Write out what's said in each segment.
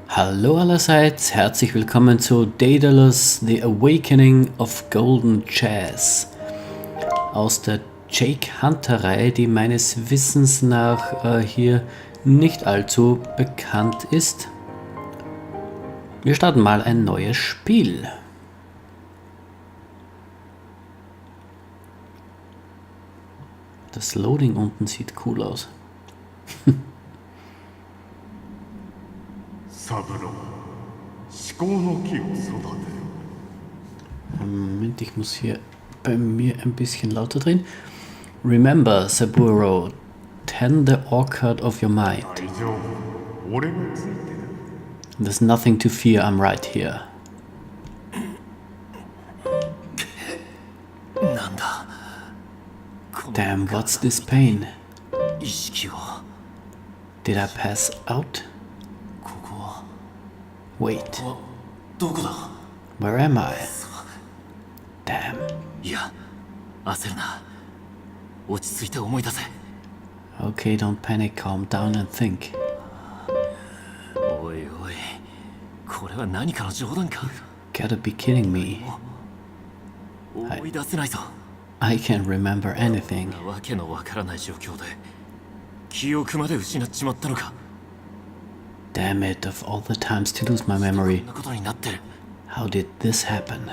Hallo allerseits, herzlich willkommen zu Daedalus, The Awakening of Golden Jazz aus der Jake Hunter-Reihe, die meines Wissens nach hier nicht allzu bekannt ist. Wir starten mal ein neues Spiel. Das Loading unten sieht cool aus. Moment, ich muss hier bei mir ein bisschen lauter drehen. Remember, Saburo, tend the orchard of your mind. There's nothing to fear, I'm right here. Damn, what's this pain? Did I pass out? Wait. Where am I? Damn. Okay, don't panic, calm down and think. Gotta be kidding me. I can't remember anything. Damn it, of all the times to lose my memory. How did this happen?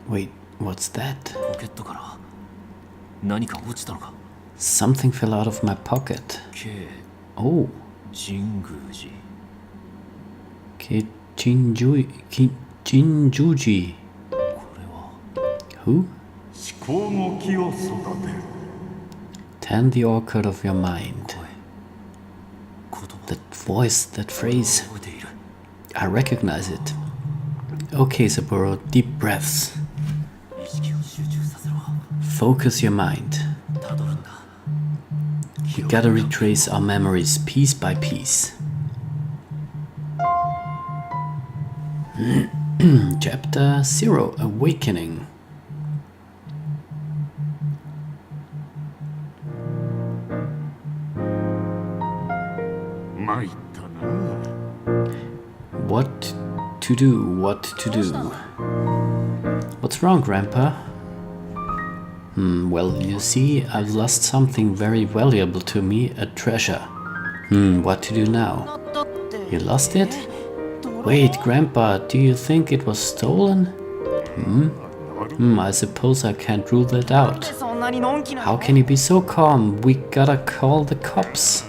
Wait, what's that? Something fell out of my pocket. Oh. Jinjuji. Who? Tend the orchard of your mind. That voice, that phrase. I recognize it. Okay, Saburo, deep breaths. Focus your mind. We gotta retrace our memories piece by piece. Chapter 0, Awakening. What to do, what to do. What's wrong, Grandpa? Well, you see, I've lost something very valuable to me, a treasure. What to do now? You lost it? Wait, Grandpa, do you think it was stolen? I suppose I can't rule that out. How can you be so calm? We gotta call the cops.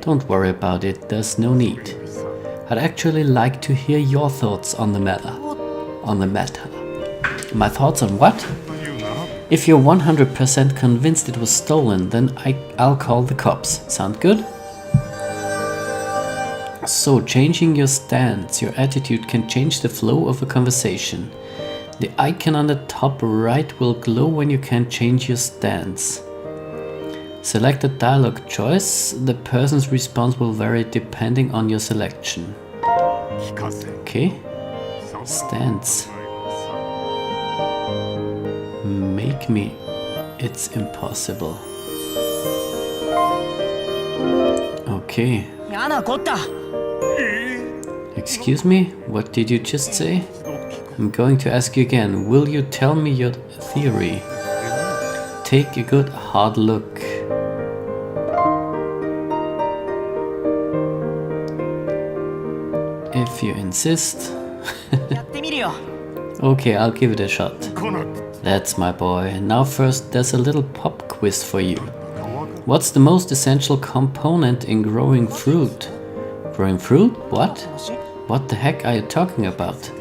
Don't worry about it, there's no need. I'd actually like to hear your thoughts on the matter. My thoughts on what? If you're 100% convinced it was stolen, then I'll call the cops. Sound good? So, changing your stance, your attitude can change the flow of a conversation. The icon on the top right will glow when you can change your stance. Select a dialogue choice. The person's response will vary depending on your selection. Okay. Stance. Make me. It's impossible. Okay. Excuse me? What did you just say? I'm going to ask you again. Will you tell me your theory? Take a good hard look. If you insist. Okay, I'll give it a shot. That's my boy. Now first, there's a little pop quiz for you. What's the most essential component in growing fruit? Growing fruit? What? What the heck are you talking about?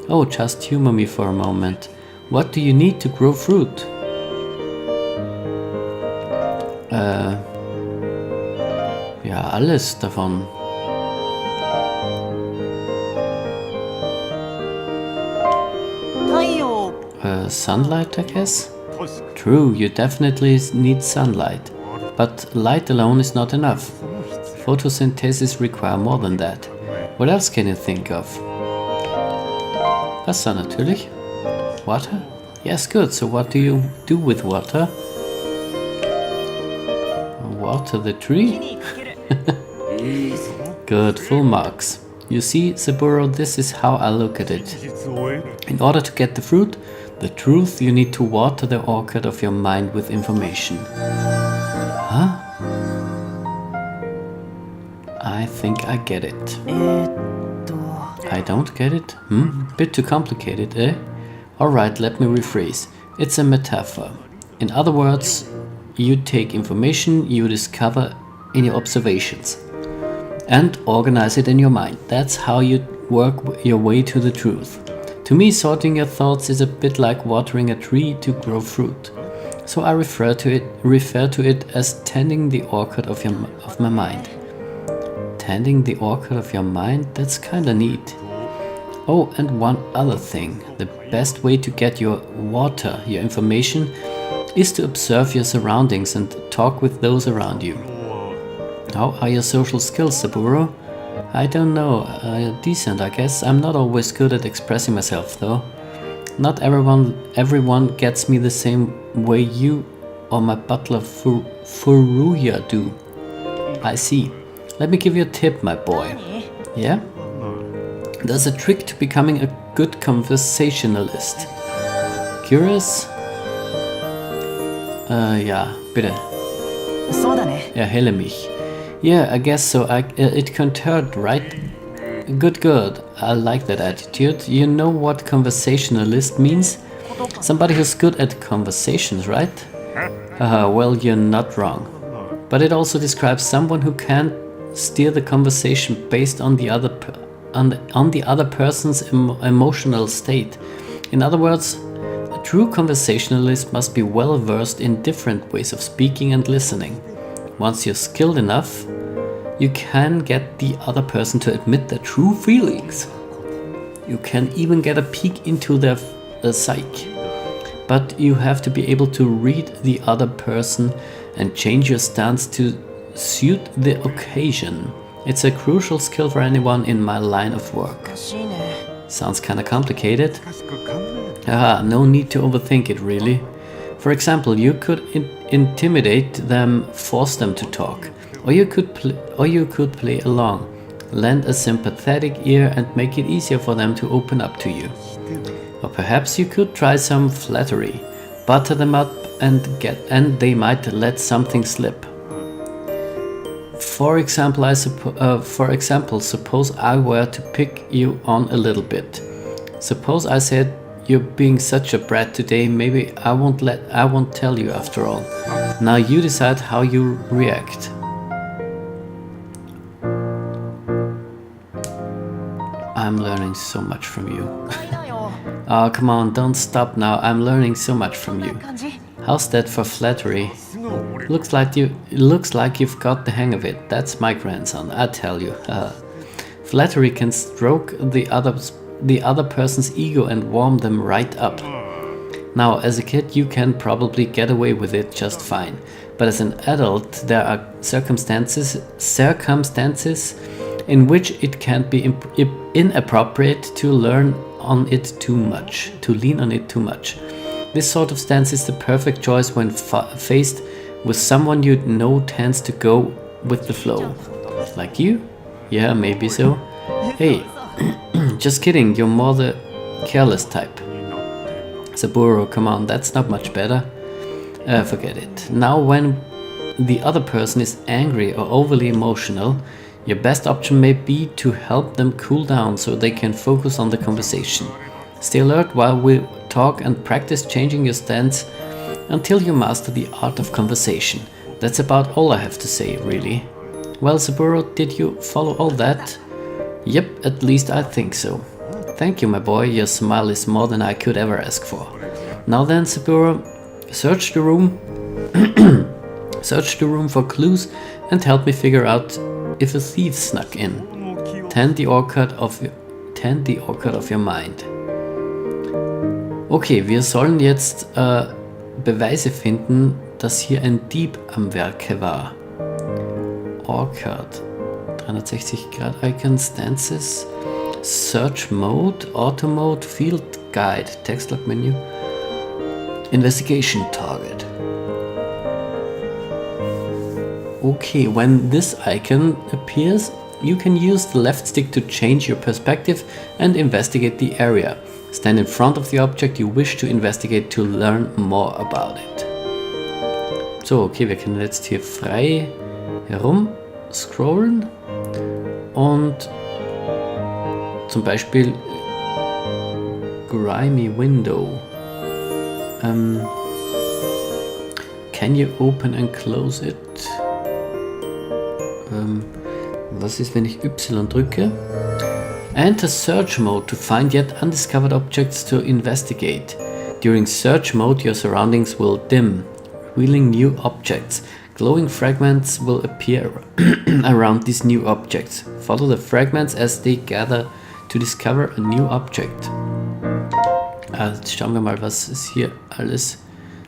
Oh, just humor me for a moment. What do you need to grow fruit? Ja, alles davon. Sunlight, I guess? True, you definitely need sunlight. But light alone is not enough. Photosynthesis requires more than that. What else can you think of? Wasser natürlich. Water? Yes, good. So what do you do with water? Water the tree? Good, full marks. You see, Saburo, this is how I look at it. In order to get the fruit, the truth, you need to water the orchard of your mind with information. Huh? I think I get it. I don't get it? Bit too complicated, eh? Alright, let me rephrase. It's a metaphor. In other words, you take information you discover in your observations and organize it in your mind. That's how you work your way to the truth. To me, sorting your thoughts is a bit like watering a tree to grow fruit. So I refer to it as tending the orchard of my mind. Tending the orchard of your mind? That's kinda neat. Oh, and one other thing. The best way to get your information, is to observe your surroundings and talk with those around you. How are your social skills, Saburo? I don't know, decent I guess. I'm not always good at expressing myself though. Not everyone gets me the same way you or my butler Furuya do. I see. Let me give you a tip, my boy. Yeah? There's a trick to becoming a good conversationalist. Curious? Ja, bitte. Erhelle mich. Yeah, I guess so. It concurred, right? Good. I like that attitude. You know what conversationalist means? Somebody who's good at conversations, right? Well, you're not wrong. But it also describes someone who can steer the conversation based on the other person's emotional state. In other words, a true conversationalist must be well versed in different ways of speaking and listening. Once you're skilled enough, you can get the other person to admit their true feelings. You can even get a peek into their psyche. But you have to be able to read the other person and change your stance to suit the occasion. It's a crucial skill for anyone in my line of work. Sounds kinda complicated. No need to overthink it, really. For example, you could intimidate them, force them to talk. Or you could play along, lend a sympathetic ear and make it easier for them to open up to you. Or perhaps you could try some flattery, butter them up and they might let something slip. For example, suppose I were to pick you on a little bit. Suppose I said, "You're being such a brat today, maybe I won't tell you after all." Now you decide how you react. I'm learning so much from you. Oh, come on, don't stop now. I'm learning so much from you. How's that for flattery? Looks like you've got the hang of it. That's my grandson, I tell you. Flattery can stroke the other person's ego and warm them right up. Now, as a kid, you can probably get away with it just fine. But as an adult, there are circumstances in which it can be inappropriate to lean on it too much. This sort of stance is the perfect choice when faced with someone you know tends to go with the flow. Like you? Yeah, maybe so. Hey, just kidding, you're more the careless type. Saburo, come on, that's not much better. Forget it. Now when the other person is angry or overly emotional, your best option may be to help them cool down so they can focus on the conversation. Stay alert while we talk and practice changing your stance until you master the art of conversation. That's about all I have to say, really. Well, Saburo, did you follow all that? Yep, at least I think so. Thank you, my boy, your smile is more than I could ever ask for. Now then, Saburo, search the room for clues and help me figure out if a thief snuck in. Tend the orchard of your mind. Okay, wir sollen jetzt Beweise finden, dass hier ein Dieb am Werke war. Orchard. 360 Grad Icon, Stances, Search Mode, Auto Mode, Field Guide, Textlock Menu. Investigation target. Okay, when this icon appears, you can use the left stick to change your perspective and investigate the area. Stand in front of the object you wish to investigate to learn more about it. So, okay, wir können jetzt hier frei herum scrollen und zum Beispiel grimy window. Can you open and close it? Was ist, wenn ich Y drücke? Enter search mode to find yet undiscovered objects to investigate. During search mode, your surroundings will dim, revealing new objects. Glowing fragments will appear around these new objects. Follow the fragments as they gather to discover a new object. Jetzt schauen wir mal, was es hier alles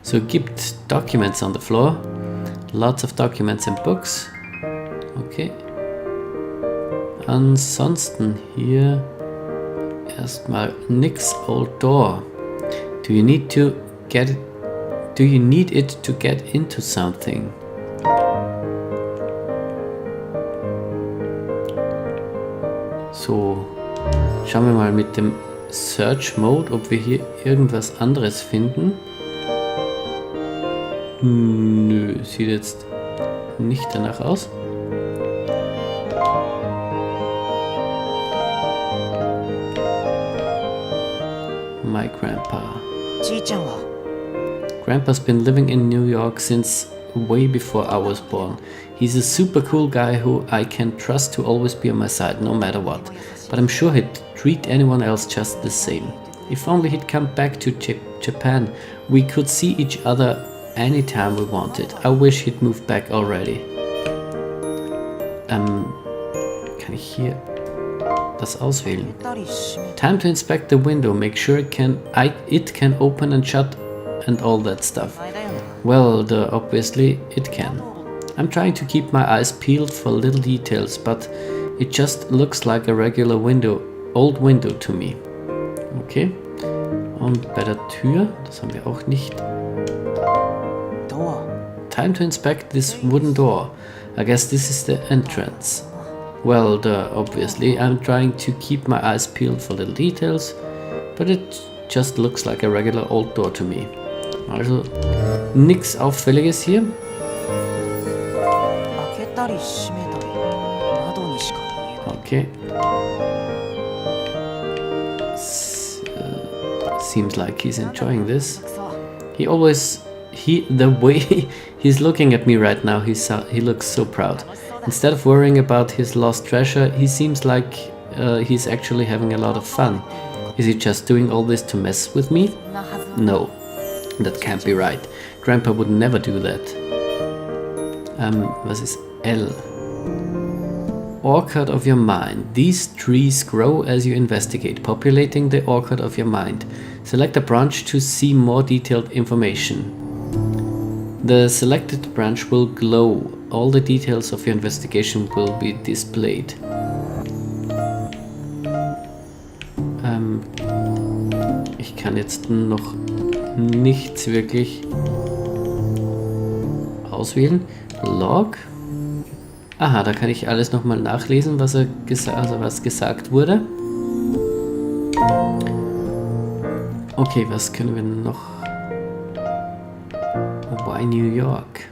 so gibt. Documents on the floor. Lots of documents and books. Okay. Ansonsten hier erstmal nix. Old door. Do you need it to get into something? So, schauen wir mal mit dem Search Mode, ob wir hier irgendwas anderes finden. Nö, sieht jetzt nicht danach aus. My grandpa. Grandpa's been living in New York since way before I was born. He's a super cool guy who I can trust to always be on my side, no matter what. But I'm sure he'd treat anyone else just the same. If only he'd come back to Japan, we could see each other anytime we wanted. I wish he'd moved back already. Kann ich hier das auswählen? Time to inspect the window. Make sure it can open and shut and all that stuff. Well, obviously it can. I'm trying to keep my eyes peeled for little details, but it just looks like a regular old window to me. Okay. Und bei der Tür, das haben wir auch nicht. Time to inspect this wooden door. I guess this is the entrance. Well, obviously I'm trying to keep my eyes peeled for little details, but it just looks like a regular old door to me. Also nichts Auffälliges hier. Okay. Seems like he's enjoying this. The way he's looking at me right now, he looks so proud. Instead of worrying about his lost treasure, he seems like he's actually having a lot of fun. Is he just doing all this to mess with me? No, that can't be right. Grandpa would never do that. Was ist L? Orchard of your mind. These trees grow as you investigate, populating the orchard of your mind. Select a branch to see more detailed information. The selected branch will glow. All the details of your investigation will be displayed. Ich kann jetzt noch nichts wirklich auswählen. Log. Aha, da kann ich alles nochmal nachlesen, was gesagt wurde. Okay, was können wir noch? Why New York?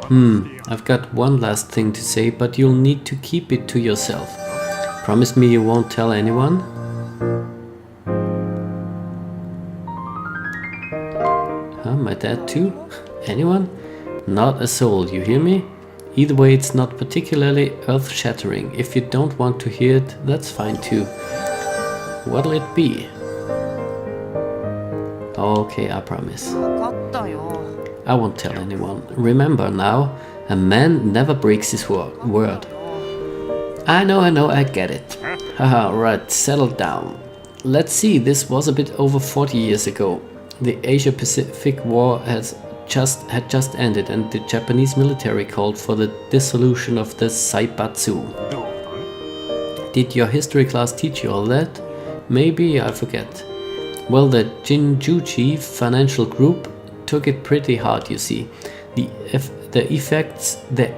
I've got one last thing to say, but you'll need to keep it to yourself. Promise me you won't tell anyone? My dad too? Anyone? Not a soul, you hear me? Either way, it's not particularly earth-shattering. If you don't want to hear it, that's fine too. What'll it be? Okay, I promise. I won't tell anyone. Remember now, a man never breaks his word. I know, I get it. Haha, right, settle down. Let's see, this was a bit over 40 years ago. The Asia-Pacific War had just ended and the Japanese military called for the dissolution of the Saibatsu. Did your history class teach you all that? Maybe, I forget. Well, the Jinjuji financial group took it pretty hard, you see. The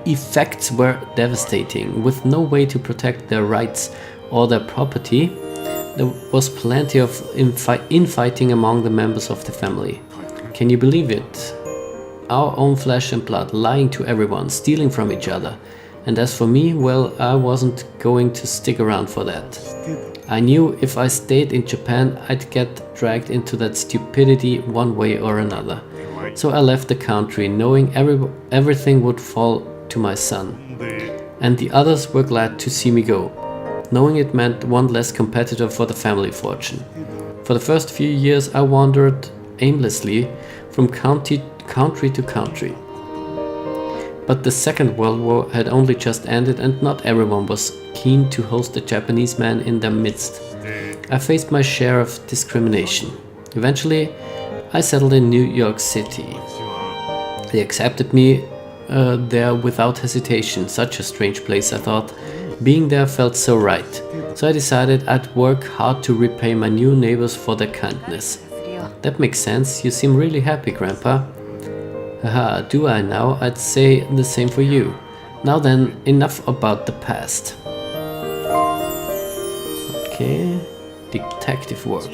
effects were devastating. With no way to protect their rights or their property, there was plenty of infighting among the members of the family. Can you believe it? Our own flesh and blood, lying to everyone, stealing from each other. And as for me, well, I wasn't going to stick around for that. I knew if I stayed in Japan, I'd get dragged into that stupidity one way or another. So I left the country, knowing everything would fall to my son. And the others were glad to see me go, knowing it meant one less competitor for the family fortune. For the first few years I wandered aimlessly from country to country. But the Second World War had only just ended and not everyone was keen to host a Japanese man in their midst. I faced my share of discrimination. Eventually, I settled in New York City. They accepted me there without hesitation. Such a strange place, I thought. Being there felt so right. So I decided I'd work hard to repay my new neighbors for their kindness. That makes sense. You seem really happy, Grandpa. Haha, do I now? I'd say the same for you. Now then, enough about the past. Okay, detective work.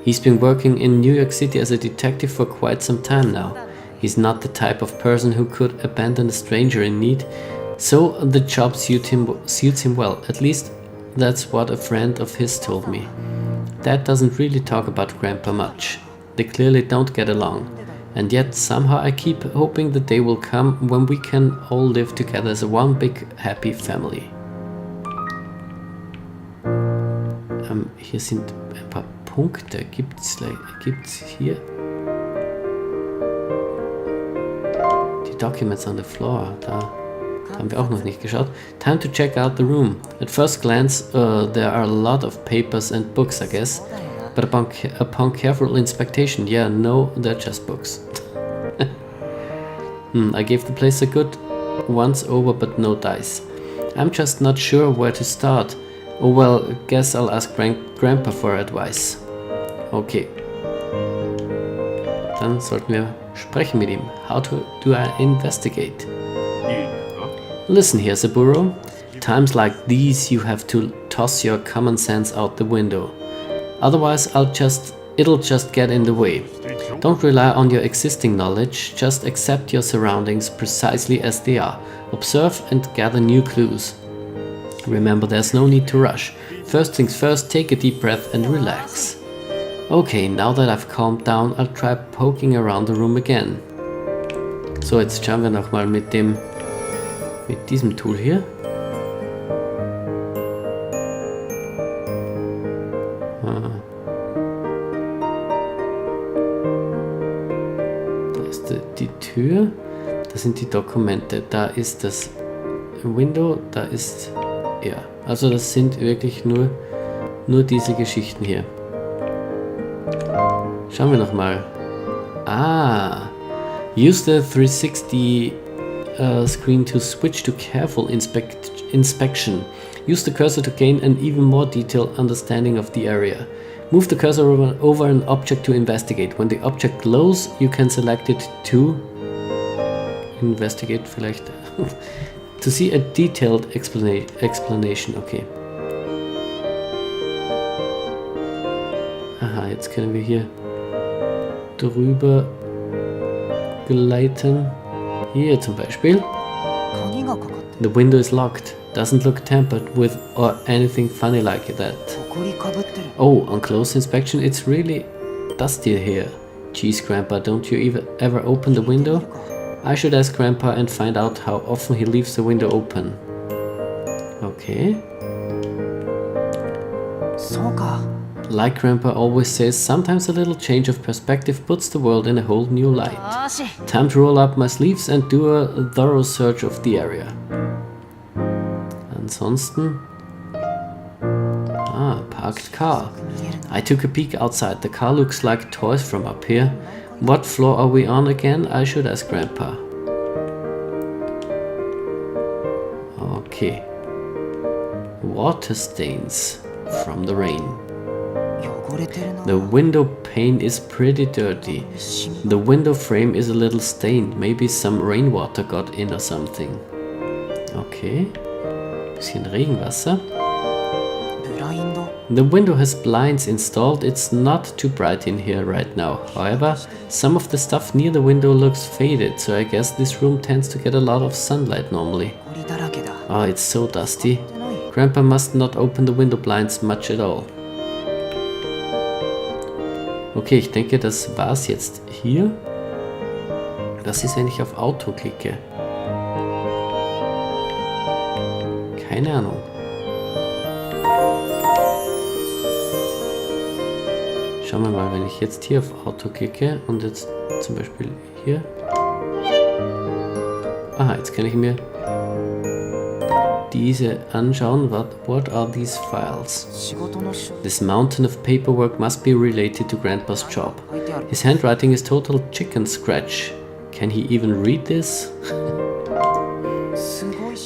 He's been working in New York City as a detective for quite some time now. He's not the type of person who could abandon a stranger in need, so the job suits him well. At least that's what a friend of his told me. Dad doesn't really talk about Grandpa much. They clearly don't get along. And yet somehow I keep hoping the day will come when we can all live together as one big happy family. Hier sind ein paar Punkte. Gibt's hier? Die Documents on the floor. Da haben wir auch noch nicht geschaut. Time to check out the room. At first glance, there are a lot of papers and books, I guess. But upon careful inspection, yeah, no, they're just books. I gave the place a good once over, but no dice. I'm just not sure where to start. Oh well, guess I'll ask Grandpa for advice. Okay. Dann sollten wir sprechen mit ihm. How do I investigate? Listen here, Saburo. Times like these you have to toss your common sense out the window. Otherwise it'll just get in the way. Don't rely on your existing knowledge, just accept your surroundings precisely as they are. Observe and gather new clues. Remember, there's no need to rush. First things first, take a deep breath and relax. Okay, now that I've calmed down, I'll try poking around the room again. So, jetzt schauen wir nochmal mit diesem Tool hier. Da ist die Tür, da sind die Dokumente, da ist das Window, da ist... Ja, also das sind wirklich nur diese Geschichten hier. Schauen wir nochmal. Use the 360 screen to switch to careful inspection. Use the cursor to gain an even more detailed understanding of the area. Move the cursor over an object to investigate. When the object glows, you can select it to investigate vielleicht. To see a detailed explanation, okay. Aha, jetzt können wir hier drüber gleiten. Hier zum Beispiel. The window is locked. Doesn't look tampered with or anything funny like that. Oh, on close inspection, it's really dusty here. Geez, Grandpa, don't you ever open the window? I should ask Grandpa and find out how often he leaves the window open. Okay. Like Grandpa always says, sometimes a little change of perspective puts the world in a whole new light. Time to roll up my sleeves and do a thorough search of the area. Ansonsten... parked car. I took a peek outside. The car looks like toys from up here. What floor are we on again? I should ask Grandpa. Okay. Water stains from the rain. The window pane is pretty dirty. The window frame is a little stained. Maybe some rainwater got in or something. Okay. Bisschen Regenwasser. The window has blinds installed. It's not too bright in here right now. However, some of the stuff near the window looks faded, so I guess this room tends to get a lot of sunlight normally. Oh, it's so dusty. Grandpa must not open the window blinds much at all. Okay, ich denke, das war's jetzt hier. Was ist, wenn ich auf Auto klicke? Keine Ahnung. Schauen wir mal, wenn ich jetzt hier auf Auto klicke und jetzt zum Beispiel hier. Aha, jetzt kann ich mir diese anschauen. What are these files? This mountain of paperwork must be related to Grandpa's job. His handwriting is total chicken scratch. Can he even read this?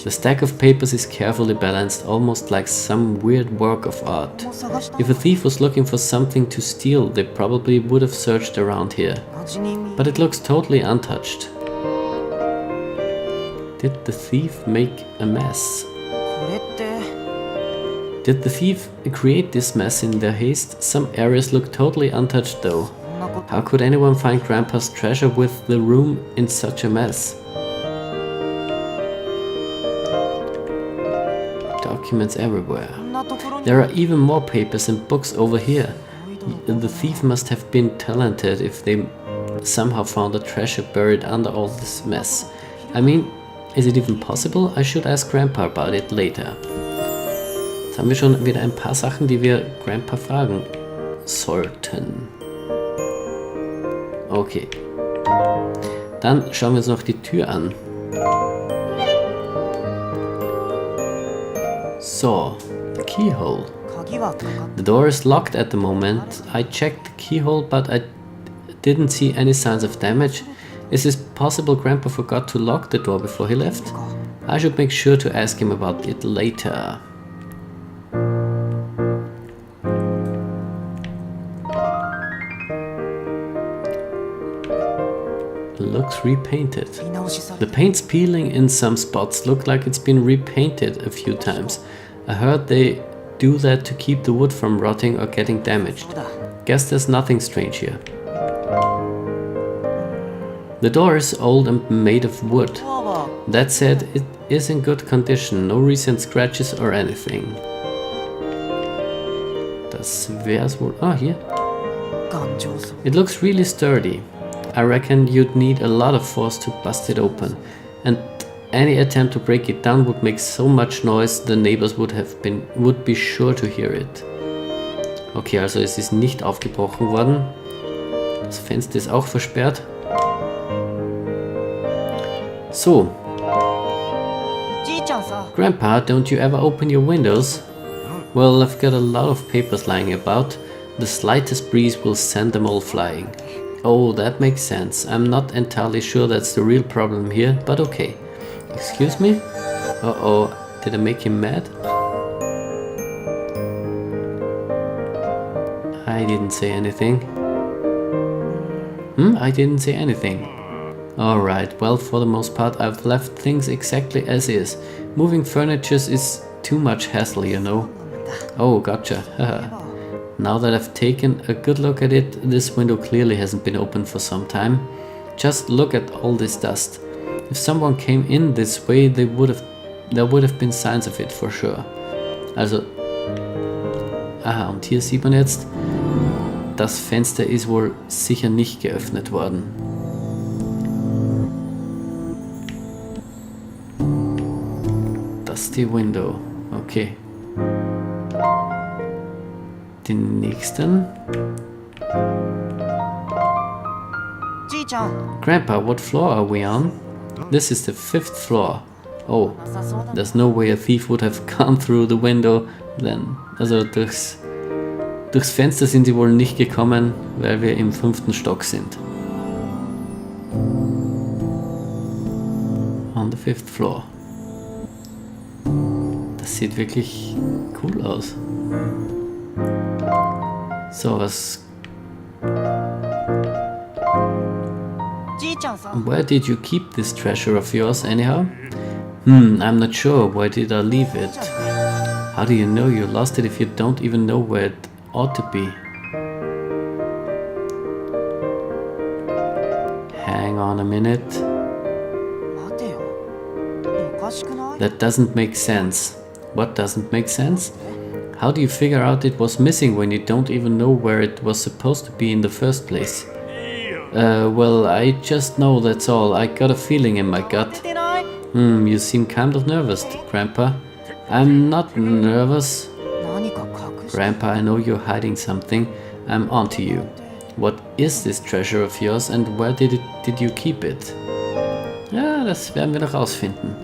The stack of papers is carefully balanced, almost like some weird work of art. If a thief was looking for something to steal, they probably would have searched around here. But it looks totally untouched. Did the thief make a mess? Did the thief create this mess in their haste? Some areas look totally untouched though. How could anyone find Grandpa's treasure with the room in such a mess? Documents everywhere. There are even more papers and books over here. The thief must have been talented if they somehow found a treasure buried under all this mess. I mean, is it even possible? I should ask Grandpa about it later. Jetzt haben wir schon wieder ein paar Sachen, die wir Grandpa fragen sollten. Okay. Dann schauen wir uns noch die Tür an. So, the keyhole. The door is locked at the moment. I checked the keyhole, but I didn't see any signs of damage. Is it possible Grandpa forgot to lock the door before he left? I should make sure to ask him about it later. Looks repainted. The paint's peeling in some spots. Look like it's been repainted a few times. I heard they do that to keep the wood from rotting or getting damaged. Guess there's nothing strange here. The door is old and made of wood. That said, it is in good condition. No recent scratches or anything. Das wär's wohl. Ah, hier. It looks really sturdy. I reckon you'd need a lot of force to bust it open, and any attempt to break it down would make so much noise the neighbors would be sure to hear it. Okay, also es ist nicht aufgebrochen worden. Das Fenster ist auch versperrt. So. Grandpa, don't you ever open your windows? Well, I've got a lot of papers lying about. The slightest breeze will send them all flying. Oh, that makes sense. I'm not entirely sure that's the real problem here, but okay. Excuse me? Uh-oh, did I make him mad? I didn't say anything. I didn't say anything. Alright, well, for the most part I've left things exactly as is. Moving furniture is too much hassle, you know. Oh, gotcha. Haha. Now that I've taken a good look at it, this window clearly hasn't been open for some time. Just look at all this dust. If someone came in this way, there would have been signs of it for sure. Also, aha, und hier sieht man jetzt, das Fenster ist wohl sicher nicht geöffnet worden. Dusty window, okay. Den nächsten. Grandpa, what floor are we on? This is the 5th floor. Oh, there's no way a thief would have gone through the window then. Also durchs Fenster sind sie wohl nicht gekommen, weil wir im 5. Stock sind. On the 5th floor. Das sieht wirklich cool aus. So where did you keep this treasure of yours anyhow? I'm not sure. Where did I leave it? How do you know you lost it if you don't even know where it ought to be? Hang on a minute. That doesn't make sense. What doesn't make sense? How do you figure out it was missing when you don't even know where it was supposed to be in the first place? Well, I just know, that's all. I got a feeling in my gut. You seem kind of nervous, Grandpa. I'm not nervous. Grandpa, I know you're hiding something. I'm onto you. What is this treasure of yours and where did you keep it? Ja, das werden wir noch rausfinden.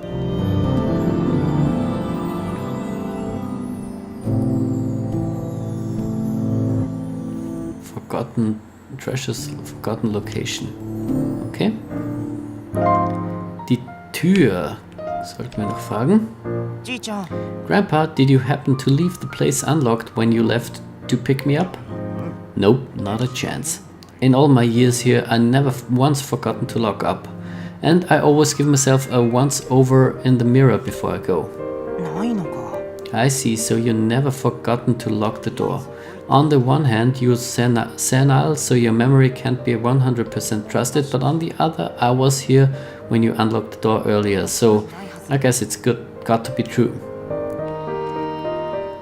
Forgotten treasures, forgotten location. Okay. Die Tür. Sollten wir noch fragen? Grandpa, did you happen to leave the place unlocked when you left to pick me up? Nope, not a chance. In all my years here, I never once forgotten to lock up. And I always give myself a once over in the mirror before I go. I see, so you never forgotten to lock the door. On the one hand, you're senile, so your memory can't be 100% trusted, but on the other, I was here when you unlocked the door earlier, so I guess it's got to be true.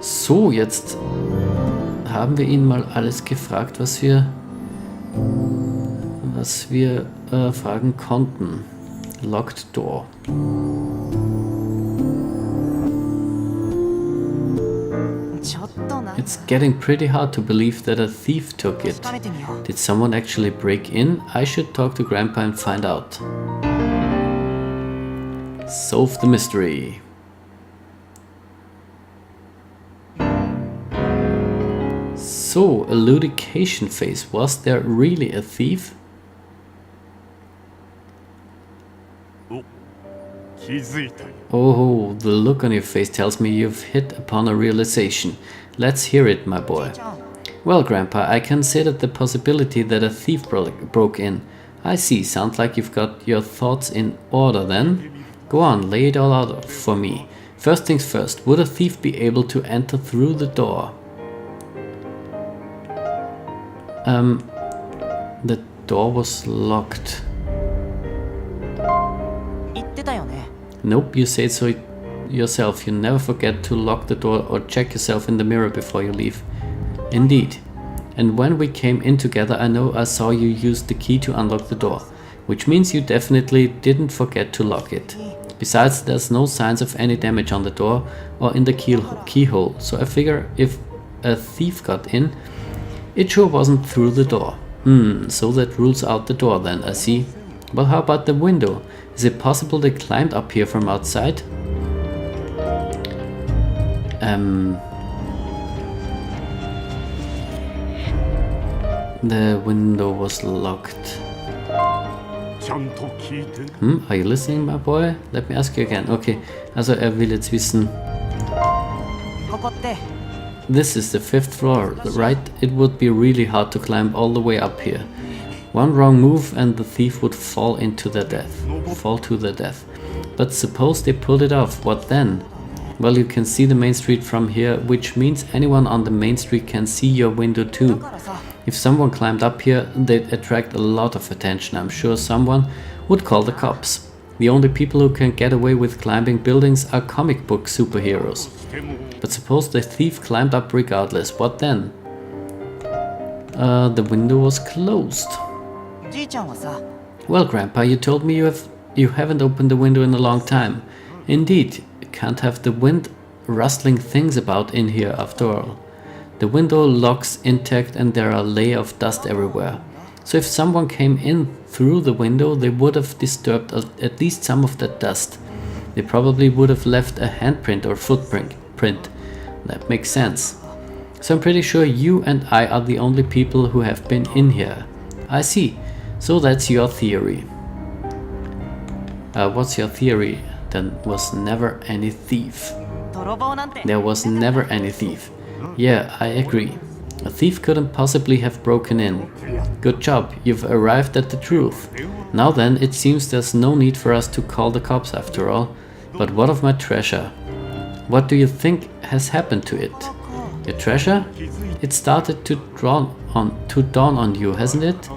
So, jetzt haben wir ihn mal alles gefragt, was wir fragen konnten. Locked door. It's getting pretty hard to believe that a thief took it. Did someone actually break in? I should talk to Grandpa and find out. Solve the mystery. So, a ludication phase. Was there really a thief? Oh, the look on your face tells me you've hit upon a realization. Let's hear it, my boy. Well, Grandpa, I considered the possibility that a thief broke in. I see, sounds like you've got your thoughts in order then. Go on, lay it all out for me. First things first, would a thief be able to enter through the door? The door was locked. Nope, you say so yourself. You never forget to lock the door or check yourself in the mirror before you leave. Indeed. And when we came in together, I know I saw you use the key to unlock the door, which means you definitely didn't forget to lock it. Besides, there's no signs of any damage on the door or in the keyhole, so I figure if a thief got in, it sure wasn't through the door. So that rules out the door then, I see. But how about the window? Is it possible they climbed up here from outside? The window was locked. Are you listening, my boy? Let me ask you again. Okay, also will jetzt wissen. This is the 5th floor, right? It would be really hard to climb all the way up here. One wrong move and the thief would fall to their death. But suppose they pulled it off, what then? Well, you can see the main street from here, which means anyone on the main street can see your window too. If someone climbed up here, they'd attract a lot of attention. I'm sure someone would call the cops. The only people who can get away with climbing buildings are comic book superheroes. But suppose the thief climbed up regardless, what then? The window was closed. Well, Grandpa, you told me you haven't opened the window in a long time. Indeed, you can't have the wind rustling things about in here after all. The window locks intact and there are layers of dust everywhere. So if someone came in through the window, they would have disturbed at least some of that dust. They probably would have left a handprint or footprint. That makes sense. So I'm pretty sure you and I are the only people who have been in here. I see. So that's your theory. What's your theory? There was never any thief. There was never any thief. Yeah, I agree. A thief couldn't possibly have broken in. Good job, you've arrived at the truth. Now then, it seems there's no need for us to call the cops after all. But what of my treasure? What do you think has happened to it? Your treasure? It started to dawn on you, hasn't it?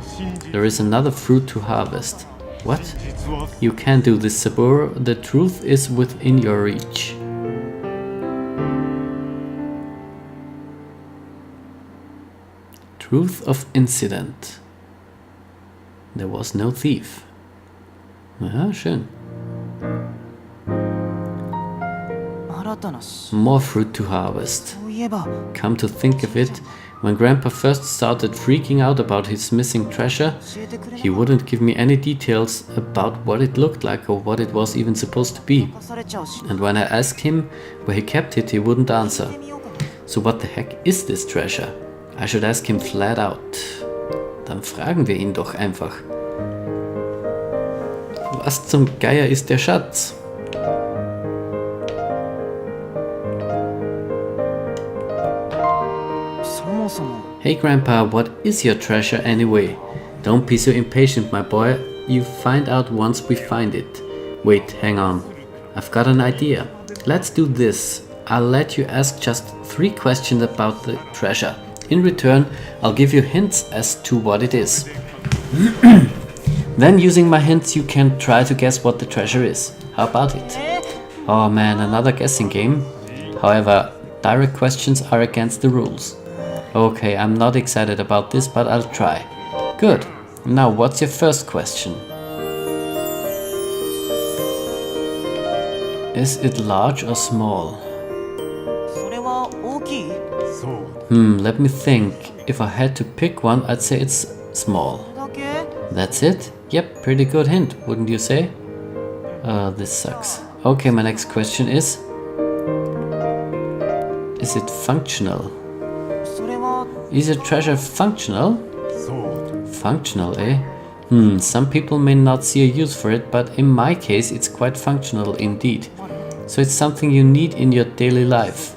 There is another fruit to harvest. What? You can't do this, Saburo. The truth is within your reach. Truth of incident. There was no thief. Ja, schön. More fruit to harvest. Come to think of it, when Grandpa first started freaking out about his missing treasure, he wouldn't give me any details about what it looked like or what it was even supposed to be. And when I asked him where he kept it, he wouldn't answer. So what the heck is this treasure? I should ask him flat out. Dann fragen wir ihn doch einfach. Was zum Geier ist der Schatz? Hey Grandpa, what is your treasure anyway? Don't be so impatient, my boy. You find out once we find it. Wait, hang on. I've got an idea. Let's do this. I'll let you ask just 3 questions about the treasure. In return, I'll give you hints as to what it is. Then, using my hints, you can try to guess what the treasure is. How about it? Oh man, another guessing game. However, direct questions are against the rules. Okay, I'm not excited about this, but I'll try. Good. Now, what's your first question? Is it large or small? Let me think. If I had to pick one, I'd say it's small. That's it? Yep, pretty good hint, wouldn't you say? This sucks. Okay, my next question is it functional? Is your treasure functional? Functional, eh? Some people may not see a use for it, but in my case it's quite functional indeed. So it's something you need in your daily life.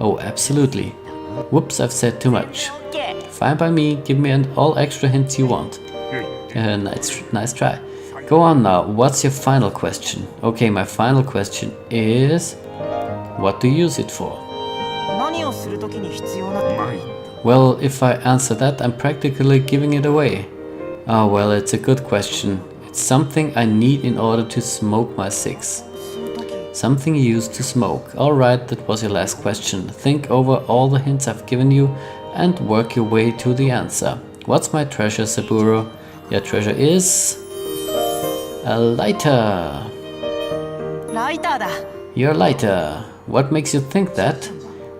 Oh, absolutely. Whoops, I've said too much. Fine by me, give me all extra hints you want. Nice try. Go on now, what's your final question? Okay, my final question is, what do you use it for? Well, if I answer that, I'm practically giving it away. Oh, well, it's a good question. It's something I need in order to smoke my cigs. Something you use to smoke. Alright, that was your last question. Think over all the hints I've given you and work your way to the answer. What's my treasure, Saburo? Your treasure is... a lighter. Your lighter. What makes you think that?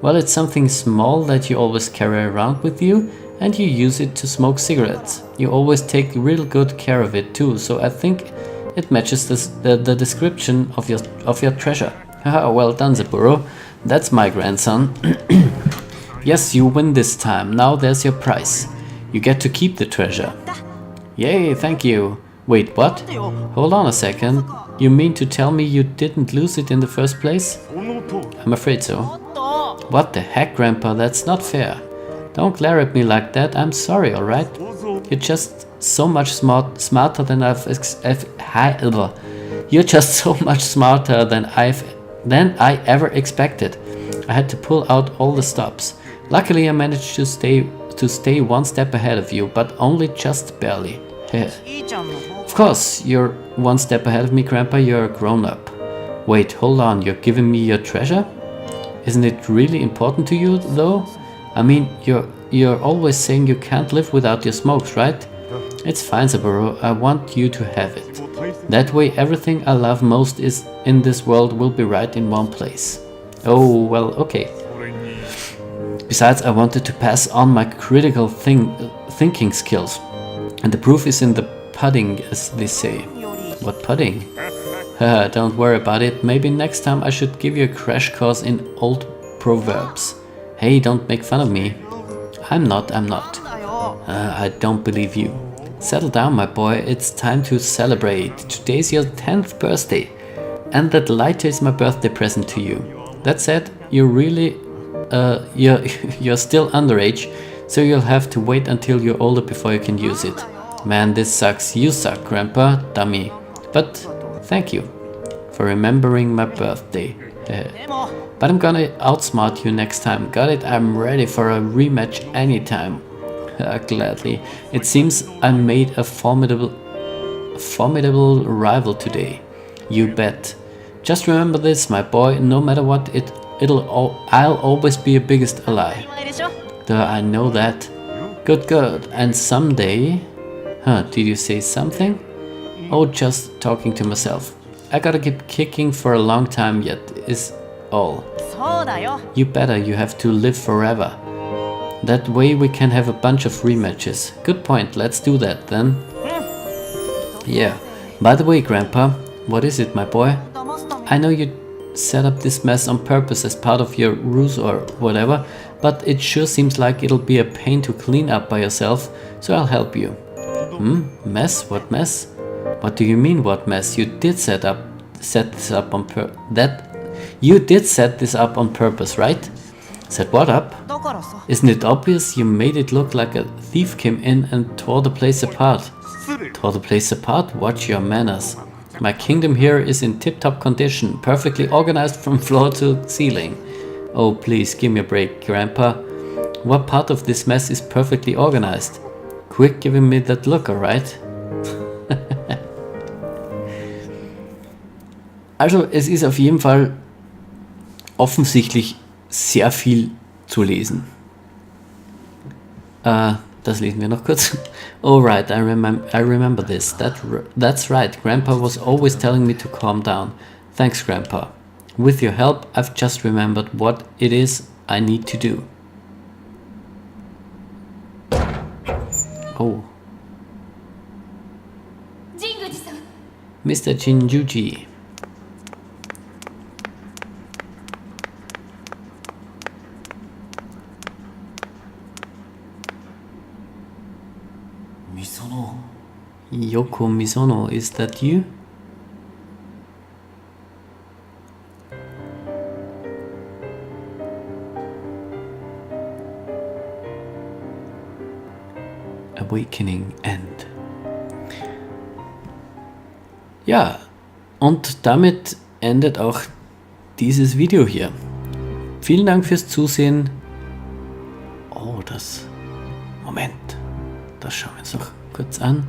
Well, it's something small that you always carry around with you and you use it to smoke cigarettes. You always take real good care of it too, so I think it matches the description of your treasure. Haha, well done, Saburo. That's my grandson. Yes, you win this time. Now there's your prize. You get to keep the treasure. Yay, thank you. Wait, what? Hold on a second. You mean to tell me you didn't lose it in the first place? I'm afraid so. What the heck, Grandpa? That's not fair. Don't glare at me like that. I'm sorry, alright? You're just so much smarter than You're just so much smarter than I ever expected. I had to pull out all the stops. Luckily, I managed to stay one step ahead of you, but only just barely. Of course, you're one step ahead of me, Grandpa. You're a grown-up. Wait, hold on. You're giving me your treasure? Isn't it really important to you, though? I mean, you're always saying you can't live without your smokes, right? It's fine, Saburo. I want you to have it. That way, everything I love most is in this world will be right in one place. Oh, well, okay. Besides, I wanted to pass on my critical thinking skills. And the proof is in the pudding, as they say. What pudding? Don't worry about it. Maybe next time I should give you a crash course in old proverbs. Hey, don't make fun of me. I'm not. I don't believe you. Settle down, my boy. It's time to celebrate. Today's your 10th birthday. And that lighter is my birthday present to you. That said, you're really... you're still underage, so you'll have to wait until you're older before you can use it. Man, this sucks. You suck, Grandpa. Dummy. But thank you for remembering my birthday. But I'm gonna outsmart you next time. Got it? I'm ready for a rematch anytime. Gladly. It seems I made a formidable rival today. You bet. Just remember this, my boy. No matter what, I'll always be your biggest ally. Duh, I know that. Good. And someday... Huh, did you say something? Oh, just talking to myself. I gotta keep kicking for a long time yet, is all. You better, you have to live forever. That way we can have a bunch of rematches. Good point, let's do that then. Yeah. By the way, Grandpa, what is it, my boy? I know you set up this mess on purpose as part of your ruse or whatever, but it sure seems like it'll be a pain to clean up by yourself, so I'll help you. Mess? What mess? What do you mean, what mess? You did set this up on purpose, right? Set what up? Isn't it obvious? You made it look like a thief came in and tore the place apart. Tore the place apart? Watch your manners. My kingdom here is in tip-top condition, perfectly organized from floor to ceiling. Oh, please, give me a break, Grandpa. What part of this mess is perfectly organized? Quick giving me that look, alright? Also, es ist auf jeden Fall offensichtlich sehr viel zu lesen. Das lesen wir noch kurz. Oh right, I remember this. That's right, Grandpa was always telling me to calm down. Thanks, Grandpa. With your help, I've just remembered what it is I need to do. Oh. Mr. Jinjuji. Yoko Misono, is that you? Awakening End. Ja, und damit endet auch dieses Video hier. Vielen Dank fürs Zusehen. Oh, Moment. Das schauen wir uns noch kurz an.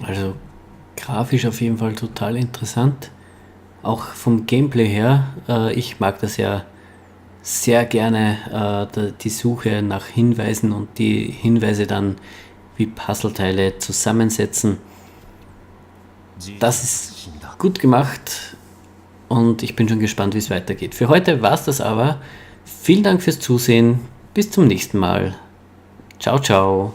Also grafisch auf jeden Fall total interessant. Auch vom Gameplay her, ich mag das ja sehr gerne, die Suche nach Hinweisen und die Hinweise dann wie Puzzleteile zusammensetzen. Das ist gut gemacht und ich bin schon gespannt, wie es weitergeht. Für heute war es das aber. Vielen Dank fürs Zusehen. Bis zum nächsten Mal. Ciao, ciao.